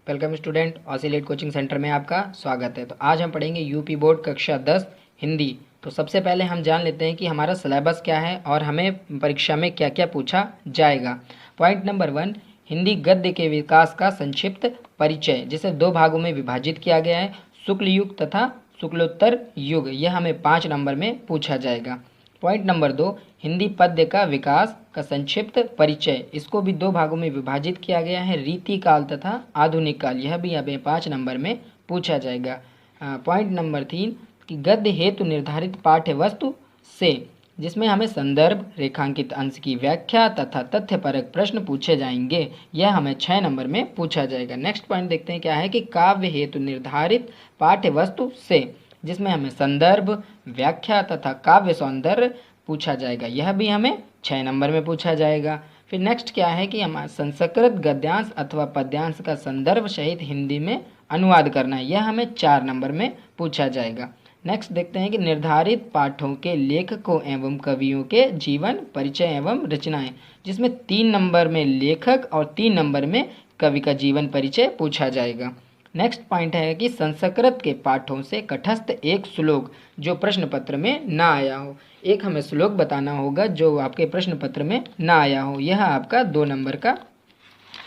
Welcome student, oscillate coaching centre में आपका स्वागत है। तो आज हम पढ़ेंगे यूपी बोर्ड कक्षा 10 हिंदी। तो सबसे पहले हम जान लेते हैं कि हमारा सिलेबस क्या है और हमें परीक्षा में क्या क्या पूछा जाएगा। पॉइंट नंबर 1, हिंदी गद्य के विकास का संक्षिप्त परिचय, जिसे 2 भागों में विभाजित किया गया है, शुक्ल युग तथा शुक्लोत्तर युग। यह हमें 5 नंबर में पूछा जाएगा। पॉइंट नंबर 2, हिंदी पद्य का विकास का संक्षिप्त परिचय, इसको भी 2 भागों में विभाजित किया गया है, रीति काल तथा आधुनिक काल। यह भी हमें 5 नंबर में पूछा जाएगा। पॉइंट नंबर 3, कि गद्य हेतु निर्धारित पाठ्य वस्तु से, जिसमें हमें संदर्भ, रेखांकित अंश की व्याख्या तथा तथ्यपरक प्रश्न पूछे जाएंगे। यह हमें 6 नंबर में पूछा जाएगा। नेक्स्ट पॉइंट देखते हैं क्या है कि काव्य हेतु निर्धारित पाठ्य वस्तु से, जिसमें हमें संदर्भ, व्याख्या तथा काव्य सौंदर्य पूछा जाएगा। यह भी हमें 6 नंबर में पूछा जाएगा। फिर नेक्स्ट क्या है कि हमारा संस्कृत गद्यांश अथवा पद्यांश का संदर्भ सहित हिंदी में अनुवाद करना है। यह हमें 4 नंबर में पूछा जाएगा। नेक्स्ट देखते हैं कि निर्धारित पाठों के लेखकों एवं कवियों के जीवन, परिचय एवं रचनाएं, जिसमें 3 नंबर में लेखक और 3 नंबर में कवि का जीवन परिचय पूछा जाएगा। नेक्स्ट पॉइंट है कि संस्कृत के पाठों से कंठस्थ एक श्लोक जो प्रश्न पत्र में ना आया हो। एक हमें श्लोक बताना होगा जो आपके प्रश्न पत्र में ना आया हो। यह आपका 2 नंबर का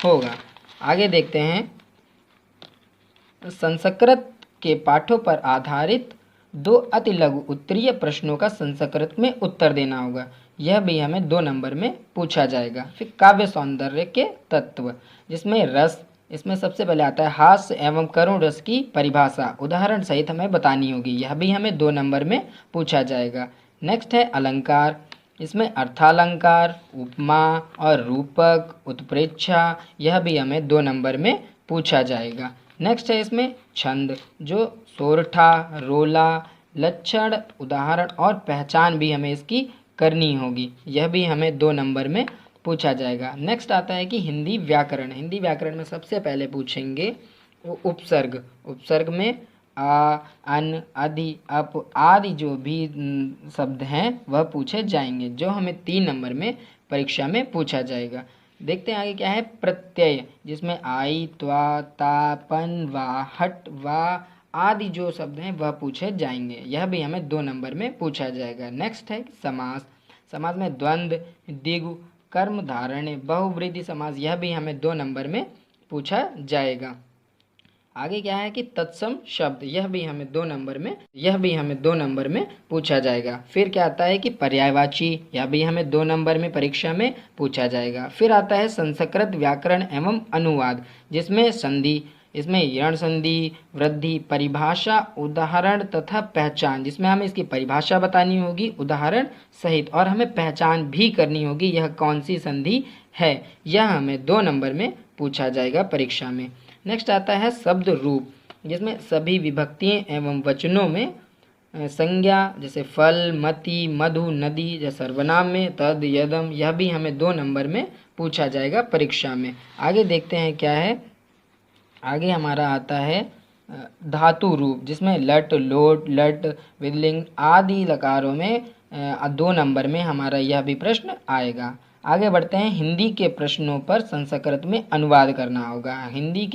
होगा। आगे देखते हैं, संस्कृत के पाठों पर आधारित 2 अति लघु उत्तरीय प्रश्नों का संस्कृत में उत्तर देना होगा। यह भी हमें 2 नंबर में पूछा जाएगा। फिर काव्य सौंदर्य के तत्व, जिसमें रस, इसमें सबसे पहले आता है हास्य एवं करुण रस की परिभाषा, उदाहरण सहित हमें बतानी होगी। यह भी हमें 2 नंबर में पूछा जाएगा। नेक्स्ट है अलंकार, इसमें अर्थालंकार, उपमा और रूपक, उत्प्रेक्षा, यह भी हमें 2 नंबर में पूछा जाएगा। नेक्स्ट है इसमें छंद, जो सोरठा, रोला, लक्षण, उदाहरण और पहचान भी हमें इसकी करनी होगी। यह भी हमें 2 नंबर में पूछा जाएगा। नेक्स्ट आता है कि हिंदी व्याकरण। हिंदी व्याकरण में सबसे पहले पूछेंगे वो उपसर्ग। उपसर्ग में आ, अन, अधि, अप आदि जो भी शब्द हैं वह पूछे जाएंगे, जो हमें 3 नंबर में परीक्षा में पूछा जाएगा। देखते हैं आगे क्या है प्रत्यय, जिसमें आई, त्वा, ता, पन, वा, हट, वा आदि जो शब्द हैं वह पूछे जाएंगे। यह भी हमें 2 नंबर में पूछा जाएगा। नेक्स्ट है समास। समास में द्वंद्व, द्विगु, कर्म धारण्य, बहुव्रीहि समास, यह भी हमें 2 नंबर में पूछा जाएगा। आगे क्या है कि तत्सम शब्द, यह भी हमें 2 नंबर में पूछा जाएगा। फिर क्या आता है कि पर्यायवाची, यह भी हमें 2 नंबर में परीक्षा में पूछा जाएगा। फिर आता है संस्कृत व्याकरण एवं अनुवाद, जिसमें संधि, इसमें यण संधि, वृद्धि, परिभाषा, उदाहरण तथा पहचान, जिसमें हमें इसकी परिभाषा बतानी होगी उदाहरण सहित, और हमें पहचान भी करनी होगी यह कौन सी संधि है। यह हमें 2 नंबर में पूछा जाएगा परीक्षा में। नेक्स्ट आता है शब्द रूप, जिसमें सभी विभक्तियां एवं वचनों में संज्ञा, जैसे फल, मति, मधु, नदी, जैसे सर्वनाम में तद, यदम, यह भी हमें 2 नंबर में पूछा जाएगा परीक्षा में। आगे देखते हैं क्या है, आगे हमारा आता है धातु रूप, जिसमें लट, लोट, लट, विदलिंग आदि लकारों में 2 नंबर में हमारा यह भी प्रश्न आएगा। आगे बढ़ते हैं, हिंदी के प्रश्नों पर संस्कृत में अनुवाद करना होगा। हिंदी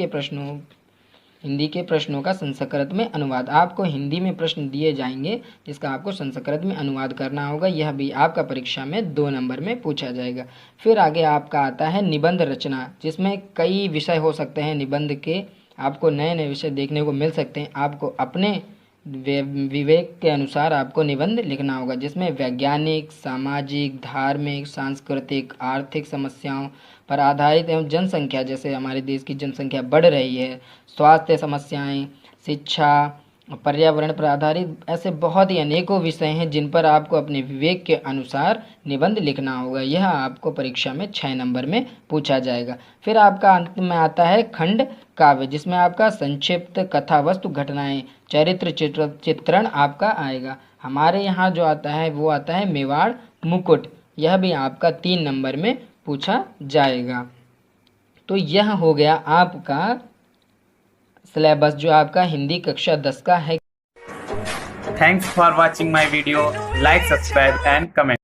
के प्रश्नों का संस्कृत में अनुवाद, आपको हिंदी में प्रश्न दिए जाएंगे जिसका आपको संस्कृत में अनुवाद करना होगा। यह भी आपका परीक्षा में 2 नंबर में पूछा जाएगा। फिर आगे आपका आता है निबंध रचना, जिसमें कई विषय हो सकते हैं। निबंध के आपको नए नए विषय देखने को मिल सकते हैं। आपको अपने विवेक के अनुसार आपको निबंध लिखना होगा, जिसमें वैज्ञानिक, सामाजिक, धार्मिक, सांस्कृतिक, आर्थिक समस्याओं पर आधारित एवं जनसंख्या, जैसे हमारे देश की जनसंख्या बढ़ रही है, स्वास्थ्य समस्याएं, शिक्षा, पर्यावरण पर आधारित, ऐसे बहुत ही अनेकों विषय हैं जिन पर आपको अपने विवेक के अनुसार निबंध लिखना होगा। यह आपको परीक्षा में 6 नंबर में पूछा जाएगा। फिर आपका अंत में आता है खंड काव्य, जिसमें आपका संक्षिप्त कथा, वस्तु, घटनाएं, चरित्र, चित्रण आपका आएगा। हमारे यहाँ जो आता है वो आता है मेवाड़ मुकुट, यह भी आपका 3 नंबर में पूछा जाएगा। तो यह हो गया आपका सिलेबस जो आपका हिंदी कक्षा 10 का है। Thanks for watching my video. Like, subscribe and comment.